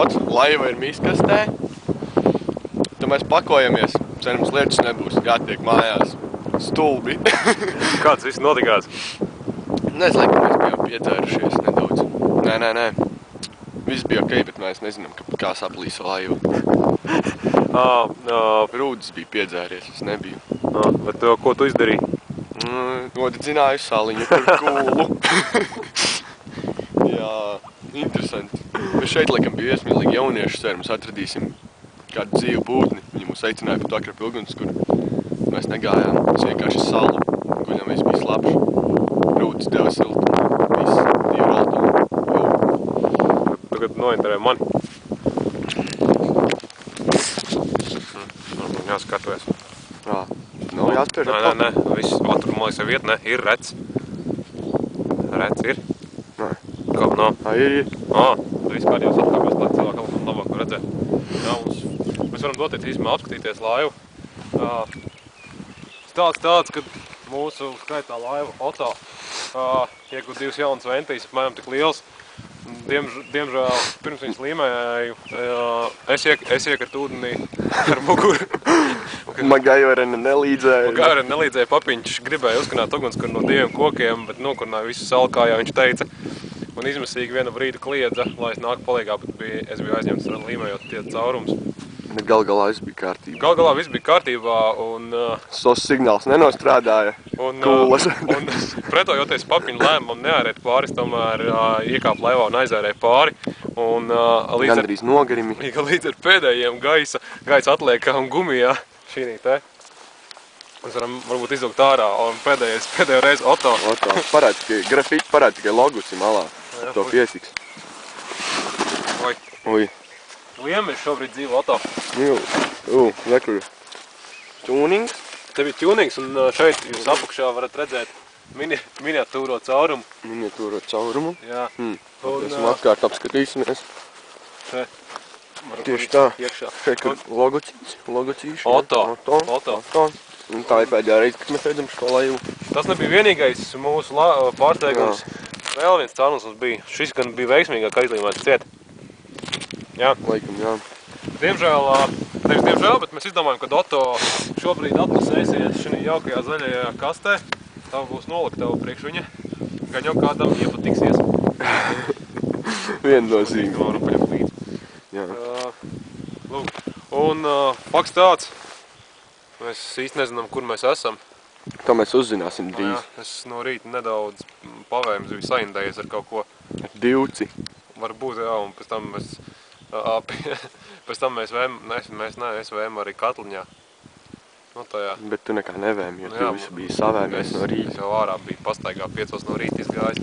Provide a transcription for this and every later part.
spots, laiva ir miskastē. Tad mēs pakojamies, cerams lietus nebūs, jātiek mājās. Stulbi. Kāds viss notikās? Es laikam, mēs bijām piedzērušies nedaudz. Nē. Viss bija ok, bet mēs nezinām, kā saplīsa laiva. Rūdis bija piedzēries, es nebiju. Bet ko tu izdarīji? Nodedzināju saliņu tur kūlu. Jā, interesanti. Mēs šeit, laikam, bija iesmīlīgi jaunieši, cerams, atradīsim kādu dzīvu būtni. Viņi mūs aicināja pat akrap ilguns, kur mēs negājām. Mēs vienkārši salu guļamies, bija slapši. Rūdis deva siltumu. Viss, divi roltumi. Tagad nointerē mani. Jāskatojas. Nav jāspēr. Nē, viss atrumājas jau vietnē, ir rec. Rec ir? Nē. Kā nav? Ir. Viss kārtības atkāpēs, lai cilvēkam labāk redzēt. Jā, mēs varam doties īstumā apskatīties laivu. Stāsts tāds, ka mūsu skaitā laiva Oto iegūt 2 jaunas ventīs, apmēram tik liels. Diemžēl pirms viņas līmēju, es iekratu ūdenī ar muguru. Man Gaivarena nelīdzēja. Gaivarena nelīdzēja, papiņš gribēja uzkanāt ugunskura no 2 kokiem, bet nokurināja visu salu, kā jau viņš teica. Un izmisīgi viena brīdi kliedza, lai es nāku palīgā, bet es biju aizņemts ar līmējot tie caurums. Gal galā viss bija kārtībā. Gal galā viss bija kārtībā un... SOS signāls nenostrādāja. Kūlas. Un pretojoties papiņu lēmumam neārēt pāris, tomēr iekāp laivā un aizērēja pāri. Un gandrīz nogarimi. Līdz ar pēdējiem gaisa atliekām gumijā šī te. Mēs varam varbūt izvilkt ārā un pēdējo reizi Oto. Grafīti parāda tikai logus malā. To pietiks. Oi. Liemeļš šobrīd dzīvo Oto. Rekur. Tūnings. Te bija tūnings un šeit jūs apakšā varat redzēt miniatūro caurumu. Miniatūro caurumu? Jā. Esam apkārt apskatīsimies. Tieši tā. Šeit ir logocīši. Oto. Un tā ir pēdējā reize, kad mēs redzam šo laivu. Tas nebija vienīgais mūsu pārsteigums. Vēl viens caurums mums bija. Šis gan bija veiksmīgāk aizlīmēts ciet. Jā. Laikam, jā. Nevis diemžēl, bet mēs izdomājam, ka Oto šobrīd atlasēsies šajā jaukajā zaļajā kastē. Tā būs noliktava priekš viņa. Gan jau kādam iepatiksies. Viennozīmīgi. Varam paņemt līdzi. Jā. Un fakts tāds, mēs īsti nezinām, kur mēs esam. To mēs uzzināsim drīz. Jā, es no rīta nedaudz pavējums biju saindējies ar kaut ko. Ar divci. Varbūt, jā, un pēc tam mēs vēm arī katliņā. No tajā. Bet tu nekā nevēm, jo tu visu biji savēmies no rīta. Es jau ārā biju pastaigā 5 no rīta izgājis.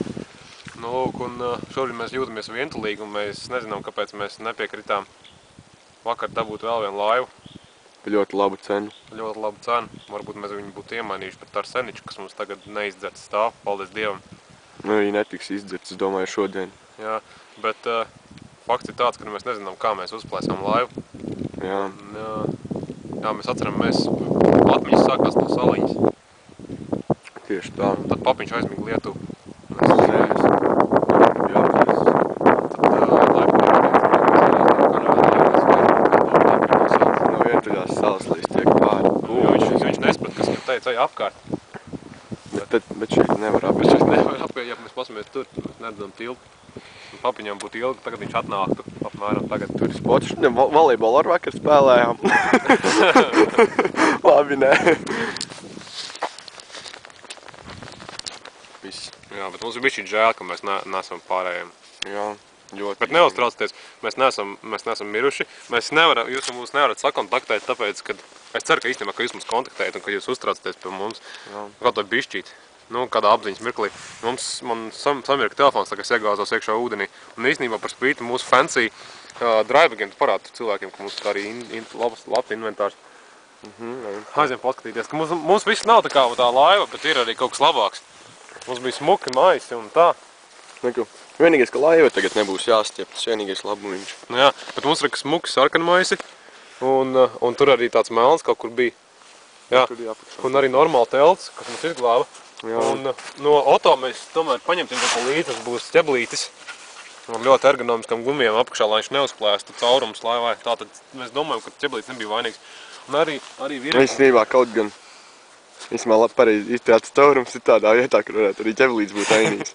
Nu, lūk, un šobrīd mēs jūtamies vientulīgi, un mēs nezinām, kāpēc mēs nepiekritām vakar dabūt vēl vienu laivu. Ļoti labu cenu. Ļoti labu cenu. Varbūt mēs viņu būtu iemainījuši pret Arseniču, kas mums tagad neizdzerts stāv, paldies Dievam. Nu, viņi netiks izdzerts, es domāju, šodien. Jā, bet fakts ir tāds, ka mēs nezinām, kā mēs uzplēsām laivu. Jā. Jā, mēs atceram, atmiņas sākās no saliņas. Tieši tā. Tad papiņš aizmīg Lietuvu. Viņš nesprat, kas viņam teica, ej apkārt. Bet šeit nevar apkārt. Šeit nevar apkārt, ja mēs pasamies tur, mēs neredzam tilpu. Papiņam būtu ilgi, tagad viņš atnāktu apmēram tagad. Tur ir spots, volejbolu ar vakar spēlējām. Labi, nē. Viss. Jā, bet mums ir bišķi žēl, ka mēs neesam pārējiem. Jā. Ļoti. Bet neuztraucieties, mēs neesam miruši. Jūs mūs nevarat sakontaktēt, tāpēc, ka es ceru, ka īstenībā, ka jūs mums kontaktējat un ka jūs uztraucaties pie mums. Kaut to bišķīt. Nu, kādā apziņas mirklī. Man samirka telefons, tā kā es iegāzos iekšā ūdenī. Un īstenībā par spīti mūsu fancy drive agentu parādu cilvēkiem, ka mums tā arī labs inventārs. Aizvien paskatīties, ka mums viss nav tā kā tā laiva, bet ir arī kaut kas labāks. Mums bija smuki maisi un tā. Vienīgais, ka laiva tagad nebūs jāstiep, tas vienīgais labumiņš. Nu jā, bet mums ir smuki sarkanmaisi, un tur arī tāds melns kaut kur bija. Jā, un arī normāli telts, kas mums izglāba. Un no Oto mēs tomēr paņemtim kaut ko līdzi, tas būs ķeblītis. ar ļoti ergonomiskam gumijam apakšā, lai viņš neuzplēstu caurums laivai. Tātad mēs domājam, ka ķeblītis nebija vainīgs. Un arī virvīte. Īstenībā kaut gan, labi pareizi izturēts caurums ir tādā vietā, kur varētu arī ķeblītis būt vainīgs.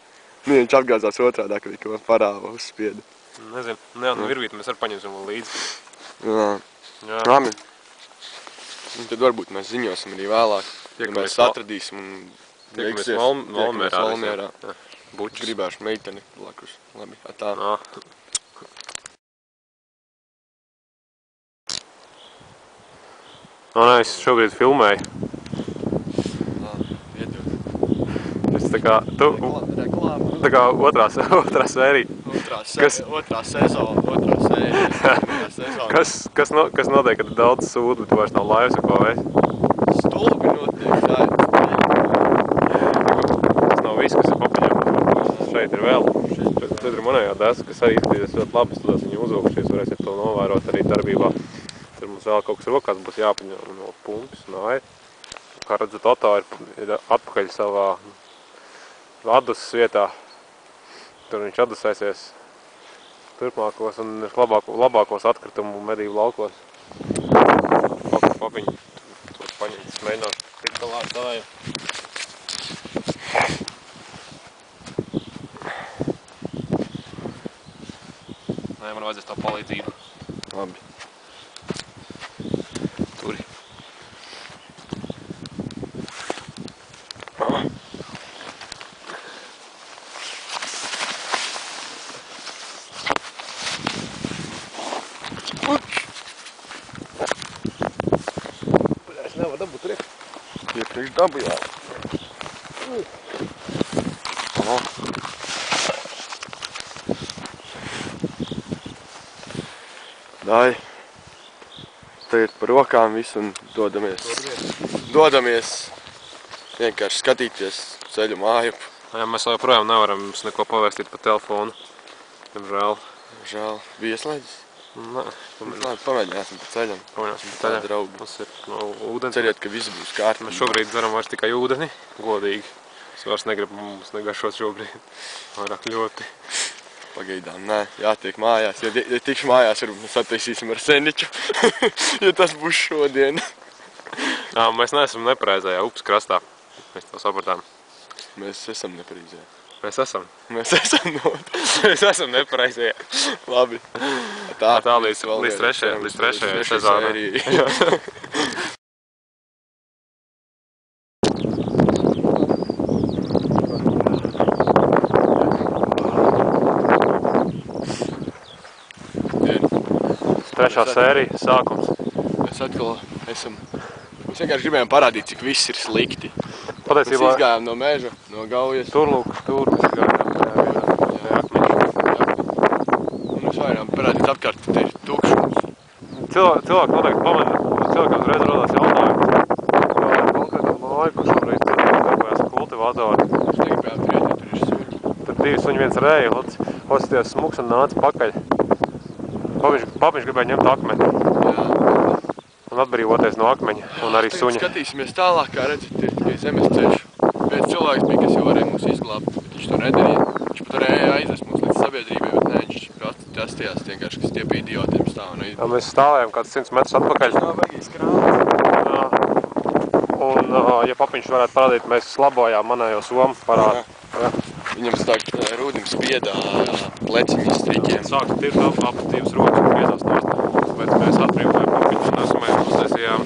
Viņš apgāzās otrādā, kad viņš parāva uzspieda. Nezinu, nu virvīti mēs arī paņemsim vēl līdzi. Jā. Labi. Un tad varbūt mēs ziņosim arī vēlāk. Mēs atradīsim un tiekamies Valmierā. Bučus. Gribēšu meiteni blakus. Labi, atā. Es šobrīd filmēju. Es tā kā otrā sērija. Otrā sezona. Kas notiek, kad ir daudz sūdu, bet vairs nav laivas, ko vai? Stulbi notiek, tā ir. Tas nav viss, kas ir papaņēmums. Šeit ir vēl. Šeit ir manējā deska, kas arī izskatījās ļoti labi. Studās viņu uzvilkšies, varēsiet to novērot arī darbībā. Tur mums vēl kaut kas rokās būs jāpaņem un vēl pumpis un air. Kā redzat, Oto ir atpakaļ savā atduses vietā. Tur viņš atdusēsies turpmākos un ir labākos atkritumu medību laukos. Papiņi, tur paņemt, es mēģināšu tikt galā ar savēju. Nē, man vajadzēs tā palīdzību. Labi. Turi. Es nevaru dabūt priekš. Iepriekš dabujā. Dai. Tagad par rokām visu un dodamies vienkārši skatīties ceļu māju. Jā, mēs joprojām nevaram jums neko pavēstīt pa telefonu. Diemžēl. Žēl. Bija ieslēdzis? Nē. Pamēģināsim pa ceļam. Pamēģināsim pa ceļam. Draugi. Mums ir no ūdens. Ceriet, ka viss būs kārtībā. Mēs šobrīd dzeram vairs tikai ūdeni, godīgi. Es vairs negribu mums negaršot šobrīd. Vairāk ļoti. Pagaidām, nē, jātiek mājās. Ja tikšu mājās, varbūt mēs attaisīsim ar seniču, ja tas būs šodien. Jā, mēs neesam nepareizajā upes krastā. Mēs to sapratām. Mēs esam nepareizajā. Mēs esam. Mēs esam nepareizajā. Labi. Tā līdz trešajai sezonai. Trešā sērija, sākums. Mēs atkal esam... Mēs vienkārši gribējām parādīt, cik viss ir slikti. Patiesībā... Mēs izgājām no meža, no Gaujas. Tur mēs izgājām. Un mēs vairām parādīt apkārt, ka te ir tukšums. Cilvēki noteikti pamana, cilvēkam uzreiz rodās jautājumi. Konkrētā māja, kur šobrīd darbojas kultivatori. Mēs negribējām priet, jo tur ir suņi. Tur 2 suņi, 1 reja, Hocies smuks un nāca pakaļ. Papiņš gribēja ņemt akmeni. Jā. Un atbrīvoties no akmeņa un arī suņa. Skatīsimies tālāk, kā redzat, ir tikai zemes ceļš. Viens cilvēks bija, kas jau varēja mūs izglābt, bet viņš to nedarīja. Viņš pat varēja aizvest mūs līdz sabiedrībai, bet ne, viņš trastījās vienkārši, kas tie bija idiotiem stāv. Jā, mēs stāvējām kāds 100 metrus atpakaļ. Tā vajag krāns. Un, ja papiņš varētu parādīt, mēs labojām manējo somu parādu. Viņam stāk rūdim spiedā pleciņas striķiem. Sāka tirt ap divas rokas un griezās nost. Tāpēc mēs atbrīvojām papiņus un mēs uztaisījām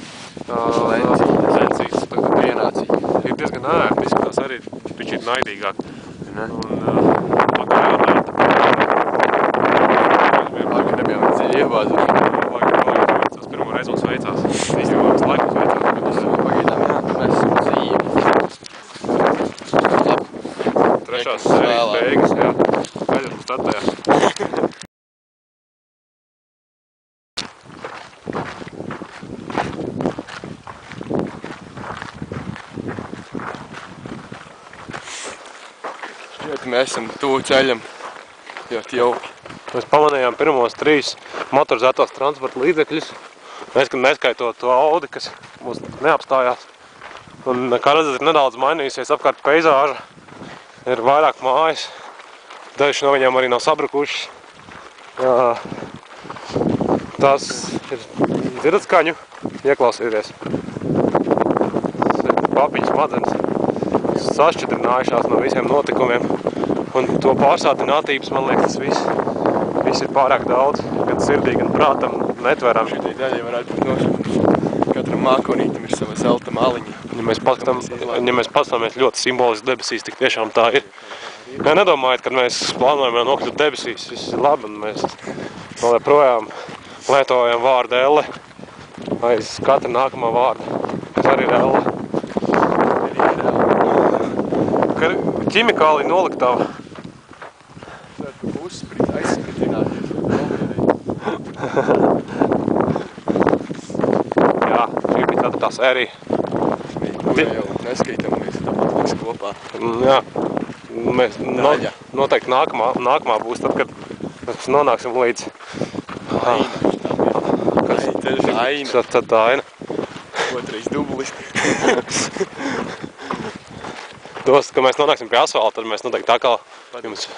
lencītes. Pienācīgi. Ir diezgan ērti, izskatās arī pišķīt naidīgāk. Un pakaļ ārnēta. Labi, nebijām dziļi iebāzuši. Tas pirmo reizi mums veicās. Īstenībā mums laikus veicās. Pagaidām, jā, mēs esam dzīvi. Trešās sērijas beigas, jā. Gaļas mums tatējā. Šķiet, mēs esam tuvu ceļam. Ļoti jauki. Mēs pamanījām pirmos 3 motorizētos transporta līdzekļus. Neskaitot to Audi, kas mūs neapstājās. Un, kā redzat, ir nedaudz mainījusies apkārt peizāža. Ir vairāk mājas, Daži no viņiem arī nav sabrukušas. Tās ir dzirdat skaņu, ieklausieties. Papiņas smadzenes sašķidrinājušās no visiem notikumiem. Un to pārsātinātības, man liekas, tas viss ir pārāk daudz. Gan sirdī, gan prātam netveram. Šitai daļai varētu būt nošķirums. Katram mākonītam ir sava zelta maliņa. Ja mēs paskatāmies ļoti simboliski debesīs, tik tiešām tā ir. Ja nedomājiet, kad mēs plānojam nokļūt debesīs, viss ir labi, un mēs vēl projām lietojam vārdu elle aiz katra nākamā vārda, kas arī ir elle. Ka ķimikāli noliktava. Jā, šī bija tāda tā sērija. Jau neskaitam, mēs tāpat liks kopā. Jā, mēs noteikti nākamā būs tad, kad mēs nonāksim līdz... Aina. Tad aina. Otrais dublis. Dos, kad mēs nonāksim pie asfalta, tad mēs noteikti atkal jums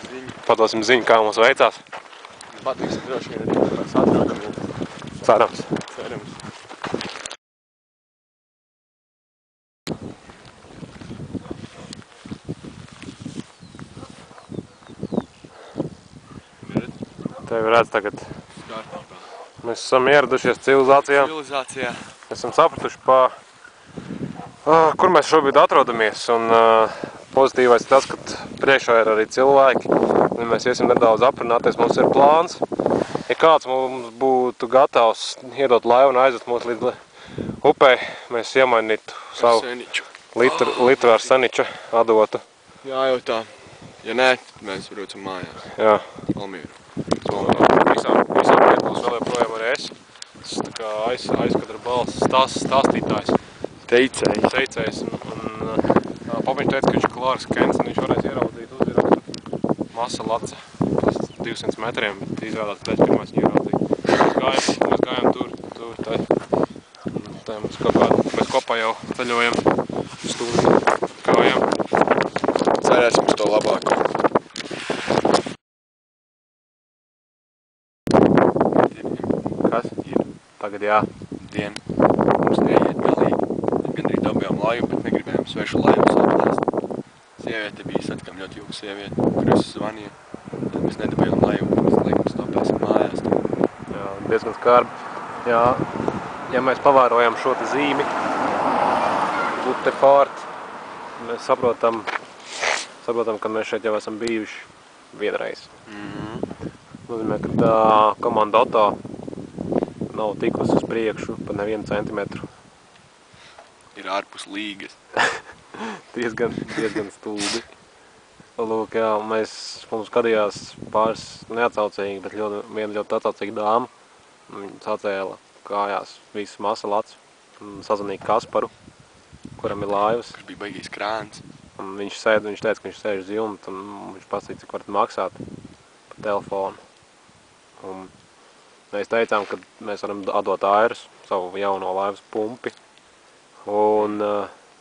padosim ziņu, kā mums veicās. Patīksim droši vien arī pēc atnākam. Cerams. Cerams. Tevi redz tagad. Mēs esam ieradušies civilizācijā. Mēs esam sapratuši, kur mēs šobrīd atrodamies. Un pozitīvais tas, ka priekšā ir arī cilvēki. Un mēs iesim nedaudz aprunāties, mums ir plāns. Ja kāds mums būtu gatavs iedot laivu un aizvest mūs līdz upei, mēs iemainītu savu litru ar seniča adotu. Jā, jau tā. Ja nē, tad mēs braucam mājās. Jā. Valmieru. Visām piedalās vēl joprojām arī es. Tas tā kā aizkadra balss stāstītājs. Teicējs. Papiņš teica, ka viņš ir klārs Kens, un viņš varēs ieraudzīt uzrakstu masa laca. Tas 200 metriem, bet izrādās, ka tāds pirmais viņu ieraudzīt. Mēs gājām tur. Tā mēs kopā jau ceļojam stundu kājām. Cerēsim uz to labāko. Kas? Tagad jā. Mums neiet galīgi. Gandrīz dabījām laivu, bet negribējām svešu laivu saplēst. Sieviete bija satkam ļoti jūga sieviete, kur es zvanīju. Tad mēs nedabījām laivu, mēs laikam stopēsim mājās. Jā, diezgan skarbi. Jā, ja mēs pavērojam šo te zīmi, Butterfort, mēs saprotam, ka mēs šeit jau esam bijuši vienreiz. Nozīmē, ka tā komanda Otto nav tikusi uz priekšu pa nevienu centimetru. Ir ārpus līgas. diezgan stulbi. Lūk, jā, mums skatījās pāris neatsaucīgi, bet viena ļoti atsaucīga dāma. Viņa sacēla kājās visu masa lacu un sazvanīja Kasparu, kuram ir laivas. Kurš bija baigījis krāns. Un viņš teica, ka viņš sēž uz jumta un viņš pasīja, cik varat maksāt pa telefonu. Un mēs teicām, ka mēs varam atdot Airus, savu jauno laivas pumpi. Un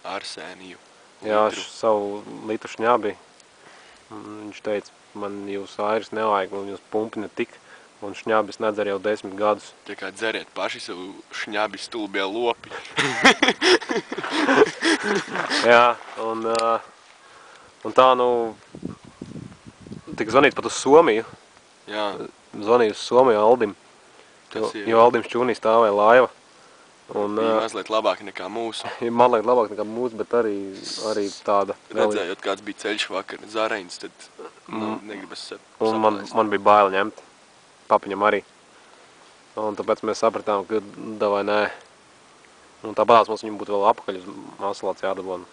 Arsēniju. Jā, savu litru šņabi. Viņš teica, man jūs Airus nevajag un jūs pumpi netik. Un šņabis nedzer jau 10 gadus. Tā kā dzeriet paši savu šņabi stulbie lopi. Jā, un tā, tika zvanīt pat uz Somiju. Jā. Zvanīju uz Somiju Aldim, jo Aldim Šķūnī stāvēja laiva. Bija mazliet labāk nekā mūsu. Mazliet labāk nekā mūsu, bet arī tāda. Redzējot, kāds bija ceļš vakar Zareņas, tad negribas saprast. Un man bija baila ņemt. Papiņam arī. Un tāpēc mēs sapratām, ka davai nē. Un tāpēc mums viņam būtu vēl apakaļ uz masalāts jādabona.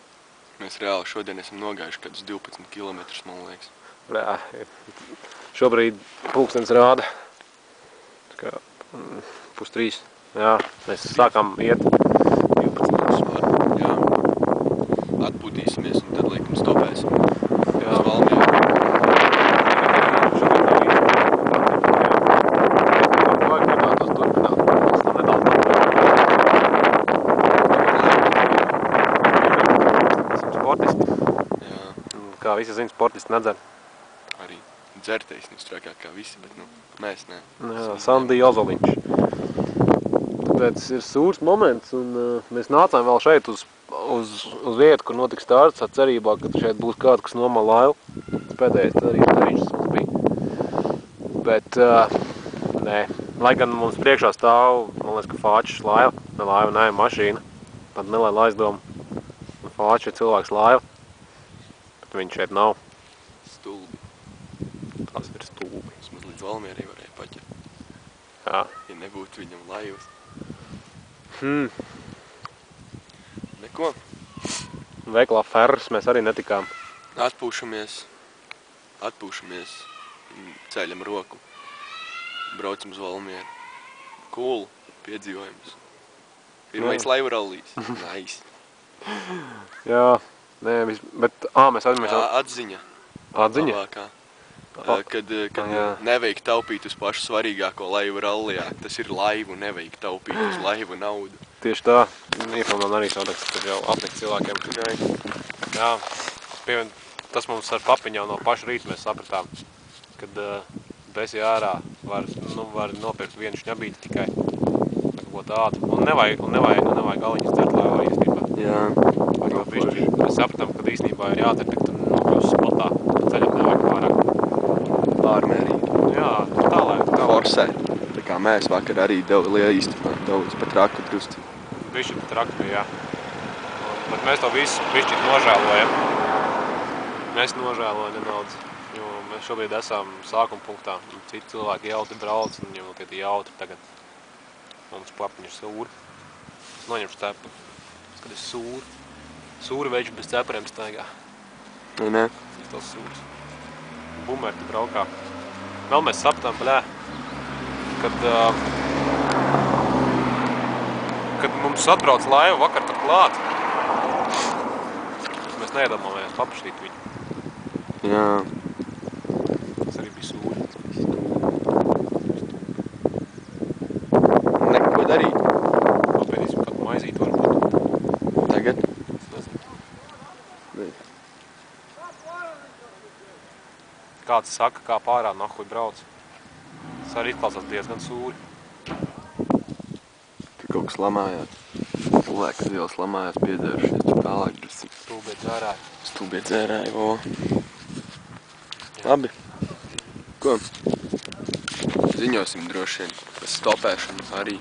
Mēs reāli šodien esam nogājuši kādus 12 kilometrus, man liekas. Šobrīd pulkstenis rāda. Tā kā 2:30. Jā, mēs sākām iet 12. Jā. Atpūtīsimies un tad laikam stopēsim. Jā. Uz Valmieru. Kā visi zina, sportisti nedzer. Arī dzertais, nu, strakāk kā visi, bet, nu, mēs nē. Jā, Sandija Ozoliņš. Tāpēc ir sūrs moments, un mēs nācām vēl šeit uz vietu, kur notiks starts, ar cerībā, ka šeit būs kāds, kas nomā laivu. Pēdējais arī darīšas mums bija. Bet, nē, lai gan mums priekšā stāv, man liekas, ka Fāčs laiva, nē, mašīna, pat nelaid aizdomu. Fāčs ir cilvēks laiva, bet viņš šeit nav. Stulbi. Tas ir stulbi. Vismaz līdz Valmierī varēja paķert. Jā. Ja nebūtu viņam laivas. Neko. Veiklā Ferras mēs arī netikām. Atpūšamies, ceļam roku, braucam uz Valmieru. Cool, piedzīvojums. Pirmais laivu rallijas. Nice. Jā, nē, bet, mēs Atziņa. Atziņa? Labākā. Kad nevajag taupīt uz pašu svarīgāko laivu rallijā. Tas ir laivu, nevajag taupīt uz laivu naudu. Tieši tā. Iepilnām arī saudaks, kad jau apnikt cilvēkiem. Jā, tas mums ar papiņu jau no paša rīta mēs sapratām, kad besi ārā var nopirkt vienu šņabīti tikai. Ko tādu. Un nevajag galiņas dzert laivā īstenībā. Jā. Mēs sapratām, ka īstenībā ir jādzer, ka tur nokļūst spotā. Ceļam nevajag pārāk. Pārmērīgi. Jā, tā lai. Forsē. Tā kā mēs vakar arī daudz pa traku drusci. Bišķi pa traku bija, jā. Bet mēs to visu bišķi nožēlojam. Mēs nožēlojam nedaudz, jo mēs šobrīd esam sākuma punktā. Citi cilvēki jautri brauc, un jau tie jautri tagad. Mums papiņi ir sūri. Es noņemšu cepu, kad ir sūri. Sūri veģi bez cepariem staigā. Nē. Tas tos sūris. Bumerti braukā. Vēl mēs sapratām, kad mums atbrauc laiva vakar tur klāt. Mēs neiedomājāmies paprašīt viņu. Jā. Tas arī bija sūri. Neko darīt. Apēdīsim kādu maizīti varbūt. Tagad? Es nezinu. Nē. Kāds saka, kā pārā nahuj brauc. Tas arī izklausās diezgan sūri. Tur kaut kas lamājās. Cilvēki, kad jau lamājās, piedzērušies, tur tālāk drusci. Stulbie dzērāji. Stulbie dzērāji, vo. Labi. Ko? Ziņosim droši vien. Par stopēšanu arī.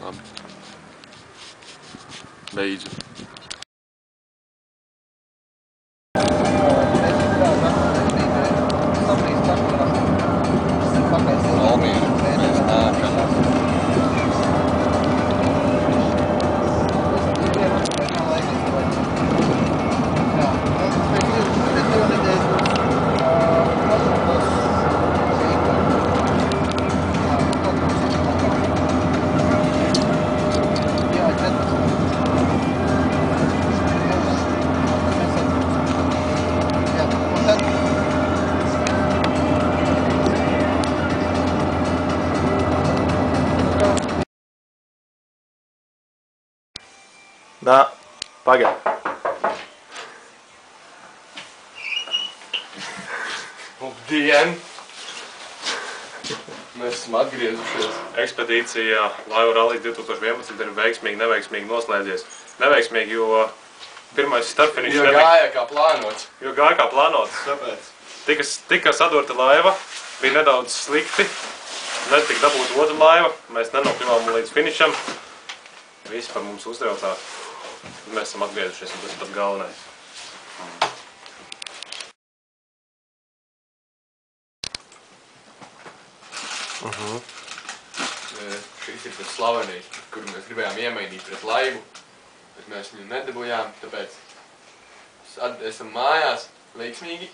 Labi. Beidzu. Nā, pagaid. Labdien! Mēs esam atgriezušies. Ekspedīcija Laivu rallija 2011 ir veiksmīgi, neveiksmīgi noslēdzies. Neveiksmīgi, jo pirmais starpfinišs Jo gāja kā plānots. Tāpēc. Tika sadurta laiva, bija nedaudz slikti. Netika dabūt otru laivu, mēs nenokļuvām līdz finišam. Visi par mums uztraucās. Mēs esam atgriezušies, un tas ir pats galvenais. Šis ir tas slavenais, kuru mēs gribējām iemainīt pret laivu, bet mēs viņu nedabujām, tāpēc esam mājās veiksmīgi.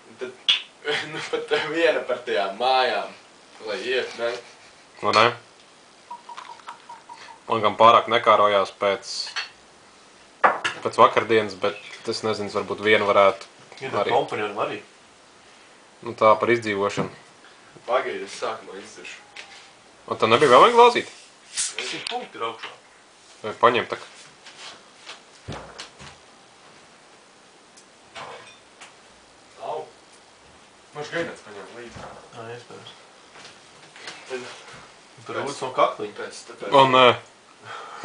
Un tad, nu pat viena par tajām mājām, lai iet, ne? Nu, ne? Man gan pārāk nekārojās pēc vakardienas, bet es nezinu, varbūt vienu varētu arī. Kompanionu arī. Nu tā par izdzīvošanu. Pagaidi, es sākumā izdzeršu. Un tā nebija vēl vajag glāzīt? 100 punkti ir augšā. Vai paņem tak? gaidāts paņem līdzi. Nā, iespējams. Tur rūdz no kakliņa. Tāpēc, O, nē.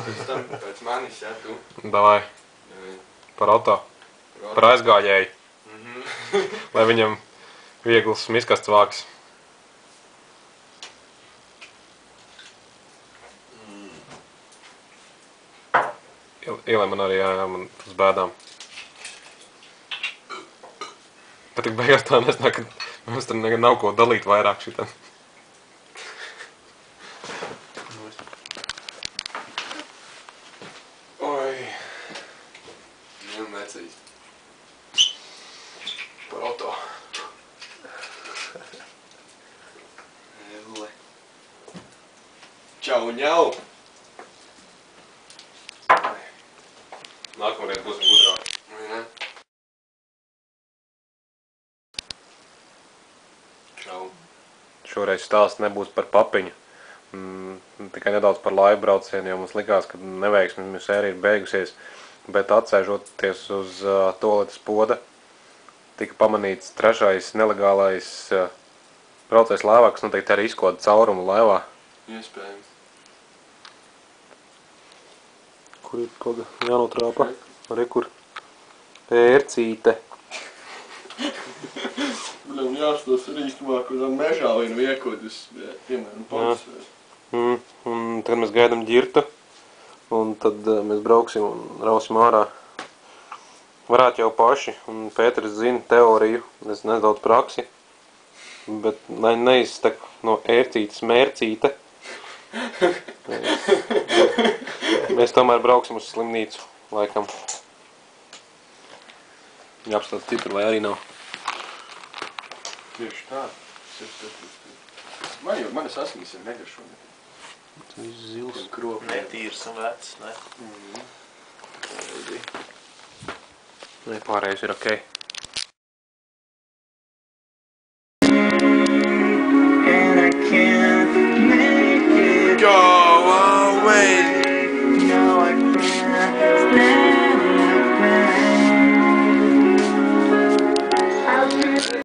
pēc tam, pēc manis, jā, tu. Davai. Par auto. Par aizgājēju. Lai viņam viegls miskasts vāks. Ielē man arī, jā, man uz bēdām. Bet tik beigās tā nesnāk, ka mums tur nekad nav ko dalīt vairāk šitam. Oi. Nu, necīs. Par auto. Ele. Čau, ņau. Nākamreiz būsim gudrāki. Vai ne? Čau. Šoreiz stāsts nebūs par papiņu. Tikai nedaudz par laivu braucienu, jo mums likās, ka neveiksmi sērija ir beigusies. Bet atsēžoties uz toaletes poda, tika pamanīts trešais nelegālais braucējs laivā, kas noteikti arī izkoda caurumu laivā. Iespējams. Kur ir kaut kā jānotrāpa? Re, kur ērcīte. Bļam, jāstos arī īstumā, kur mežā vienu iekodus, piemēram, pavisvēs. Un tagad mēs gaidām ģirtu, un tad mēs brauksim un rausim ārā. Varētu jau paši, un Pēteris zina teoriju, es nedaudz praksi, bet lai neizstek no ērcītes mērcīte. Mēs tomēr brauksim uz slimnīcu, laikam. Jāapstāst citur, vai arī nav. Tieši tā. Manas asnīs ir negašo. Tas viss zils. Netīrs un vecs, ne? Nē, pārējais ir ok. And I can't